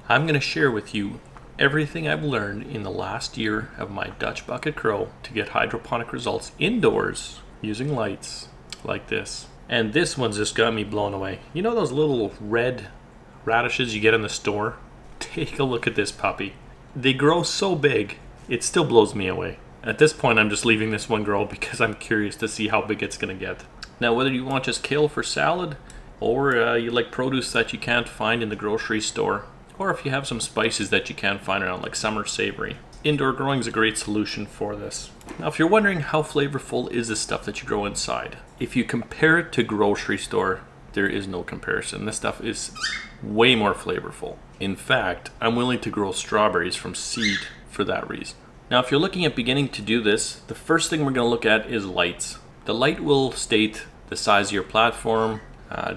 I'm going to share with you everything I've learned in the last year of my Dutch bucket grow to get hydroponic results indoors using lights like this. And this one's just got me blown away. You know those little red radishes you get in the store? Take a look at this puppy. They grow so big, it still blows me away. At this point, I'm just leaving this one grow because I'm curious to see how big it's going to get. Now, whether you want just kale for salad, or you like produce that you can't find in the grocery store, or if you have some spices that you can't find around like summer savory, indoor growing is a great solution for this. Now, if you're wondering how flavorful is this stuff that you grow inside, if you compare it to grocery store, there is no comparison. This stuff is way more flavorful. In fact, I'm willing to grow strawberries from seed for that reason. Now, if you're looking at beginning to do this, the first thing we're going to look at is lights. The light will state the size of your platform,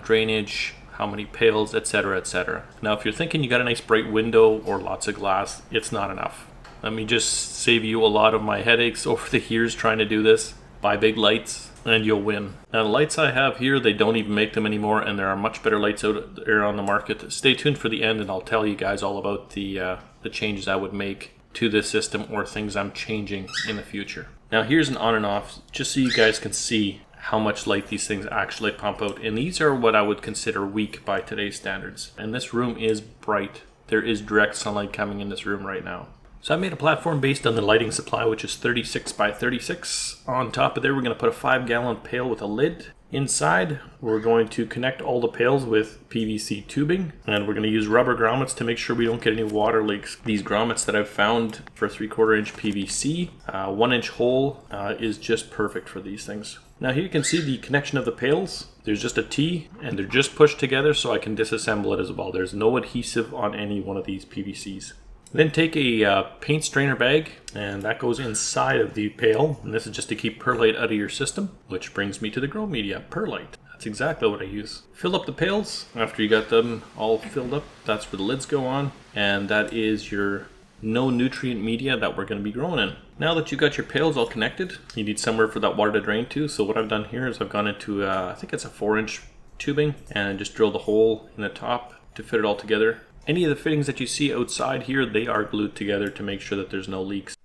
drainage, how many pails, etc., etc. Now, if you're thinking you got a nice bright window or lots of glass, it's not enough. Let me just save you a lot of my headaches over the years trying to do this. Buy big lights and you'll win. Now, the lights I have here, they don't even make them anymore, and there are much better lights out there on the market. Stay tuned for the end and I'll tell you guys all about the changes I would make to this system or things I'm changing in the future. Now, here's an on and off just so you guys can see how much light these things actually pump out. And these are what I would consider weak by today's standards. And this room is bright. There is direct sunlight coming in this room right now. So I made a platform based on the lighting supply, which is 36 by 36. On top of there, we're going to put a 5-gallon pail with a lid. Inside, we're going to connect all the pails with PVC tubing, and we're going to use rubber grommets to make sure we don't get any water leaks. These grommets that I've found for 3/4 inch PVC, 1-inch hole is just perfect for these things. Now here you can see the connection of the pails. There's just a T, and they're just pushed together so I can disassemble it as well. There's no adhesive on any one of these PVCs. Then take a paint strainer bag, and that goes inside of the pail. And this is just to keep perlite out of your system, which brings me to the grow media, perlite. That's exactly what I use. Fill up the pails. After you got them all filled up, that's where the lids go on. And that is your no nutrient media that we're going to be growing in. Now that you've got your pails all connected, you need somewhere for that water to drain to. So what I've done here is I've gone into, I think it's a 4-inch tubing, and just drilled a hole in the top to fit it all together. Any of the fittings that you see outside here, they are glued together to make sure that there's no leaks.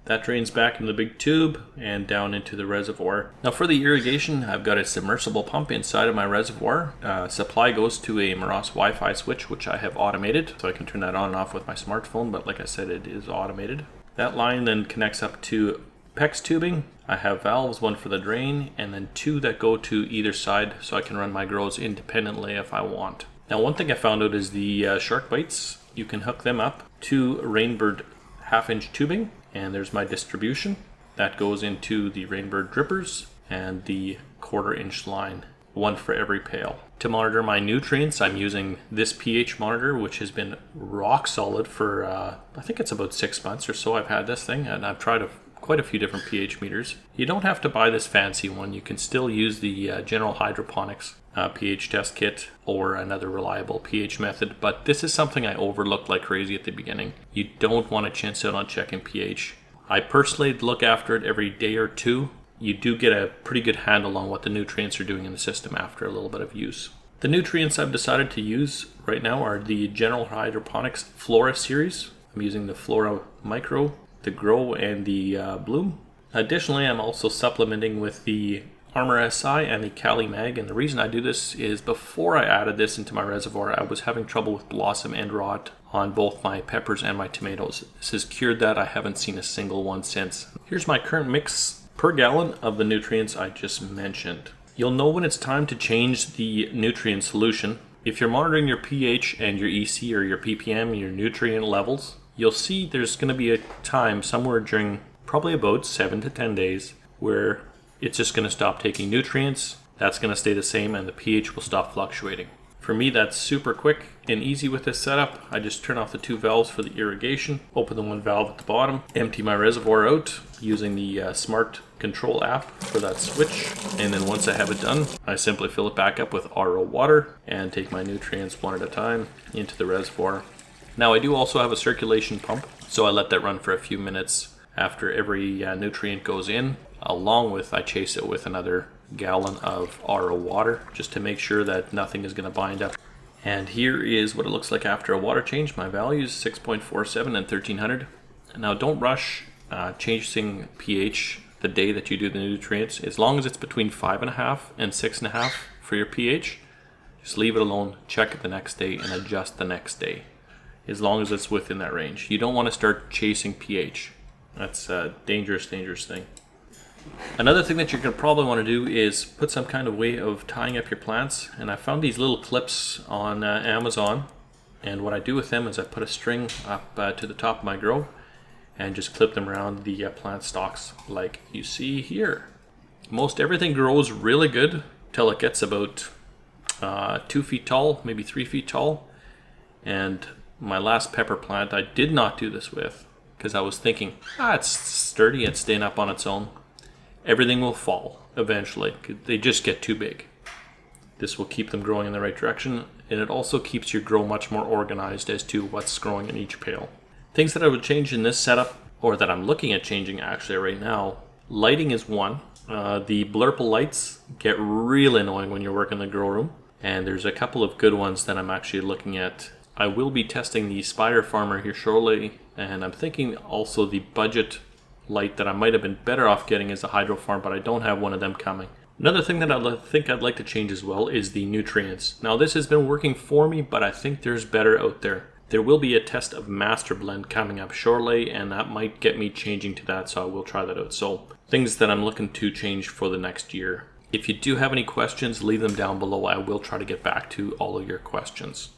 That drains back in the big tube and down into the reservoir. Now for the irrigation, I've got a submersible pump inside of my reservoir. Supply goes to a Maros Wi-Fi switch, which I have automated, so I can turn that on and off with my smartphone, but like I said, it is automated. That line then connects up to PEX tubing. I have valves, one for the drain, and then 2 that go to either side, so I can run my grows independently if I want. Now, one thing I found out is the shark bites, you can hook them up to Rainbird 1/2-inch tubing, and there's my distribution. That goes into the Rainbird drippers and the 1/4-inch line, one for every pail. To monitor my nutrients, I'm using this pH monitor, which has been rock solid for, I think it's about 6 months or so I've had this thing, and I've tried quite a few different pH meters. You don't have to buy this fancy one. You can still use the General Hydroponics pH test kit or another reliable pH method, but this is something I overlooked like crazy at the beginning. You don't want to chintz out on checking pH. I personally look after it every day or two. You do get a pretty good handle on what the nutrients are doing in the system after a little bit of use. The nutrients I've decided to use right now are the General Hydroponics Flora series. I'm using the Flora Micro, the Grow, and the Bloom. Additionally, I'm also supplementing with the Armor SI and the Cali Mag, and the reason I do this is before I added this into my reservoir, I was having trouble with blossom end rot on both my peppers and my tomatoes. This has cured that. I haven't seen a single one since. Here's my current mix per gallon of the nutrients I just mentioned. You'll know when it's time to change the nutrient solution. If you're monitoring your pH and your EC or your ppm, your nutrient levels, you'll see there's going to be a time somewhere during probably about 7 to 10 days where it's just going to stop taking nutrients. That's going to stay the same, and the pH will stop fluctuating. For me, that's super quick and easy with this setup. I just turn off the 2 valves for the irrigation, open the 1 valve at the bottom, empty my reservoir out using the Smart Control app for that switch, and then once I have it done, I simply fill it back up with RO water and take my nutrients one at a time into the reservoir. Now, I do also have a circulation pump, so I let that run for a few minutes after every nutrient goes in, along with I chase it with another gallon of RO water just to make sure that nothing is going to bind up. And here is what it looks like after a water change. My values 6.47 and 1300. Now don't rush changing pH the day that you do the nutrients. As long as it's between 5.5 and 6.5 for your pH, just leave it alone, check it the next day, and adjust the next day. As long as it's within that range. You don't want to start chasing pH. That's a dangerous thing. Another thing that you're going to probably want to do is put some kind of way of tying up your plants. And I found these little clips on Amazon. And what I do with them is I put a string up to the top of my grow and just clip them around the plant stalks like you see here. Most everything grows really good till it gets about 2 feet tall, maybe 3 feet tall. And my last pepper plant I did not do this with because I was thinking, it's sturdy, it's staying up on its own. Everything will fall eventually. They just get too big. This will keep them growing in the right direction, and it also keeps your grow much more organized as to what's growing in each pail. Things that I would change in this setup, or that I'm looking at changing actually right now, lighting is one. The blurple lights get really annoying when you're working in the grow room, and there's a couple of good ones that I'm actually looking at. I will be testing the Spider Farmer here shortly, and I'm thinking also the budget light that I might have been better off getting is a Hydro Farm, but I don't have one of them coming. Another thing that I think I'd like to change as well is the nutrients. Now this has been working for me, but I think there's better out there. There will be a test of Master Blend coming up shortly, and that might get me changing to that, so I will try that out. So things that I'm looking to change for the next year. If you do have any questions, leave them down below. I will try to get back to all of your questions.